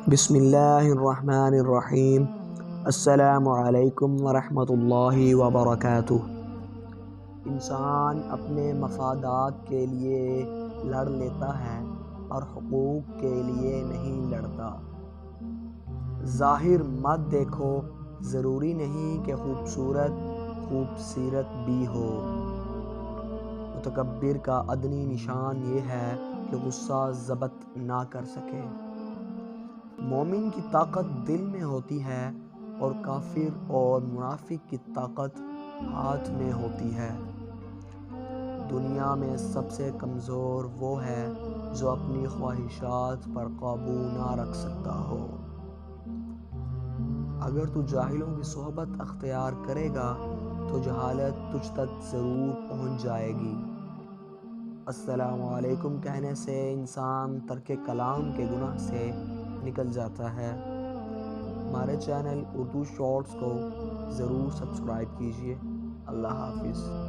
بسم اللہ الرحمن الرحیم۔ السلام علیکم ورحمۃ اللہ وبرکاتہ۔ انسان اپنے مفادات کے لیے لڑ لیتا ہے اور حقوق کے لیے نہیں لڑتا۔ ظاہر مت دیکھو، ضروری نہیں کہ خوب سیرت بھی ہو۔ متکبر کا ادنی نشان یہ ہے کہ غصہ ضبط نہ کر سکے۔ مومن کی طاقت دل میں ہوتی ہے اور کافر اور منافق کی طاقت ہاتھ میں ہوتی ہے۔ دنیا میں سب سے کمزور وہ ہے جو اپنی خواہشات پر قابو نہ رکھ سکتا ہو۔ اگر تو جاہلوں کی صحبت اختیار کرے گا تو جہالت تجھ تک ضرور پہنچ جائے گی۔ السلام علیکم کہنے سے انسان ترک کلام کے گناہ سے نکل جاتا ہے۔ ہمارے چینل اردو شارٹس کو ضرور سبسکرائب کیجیے۔ اللہ حافظ۔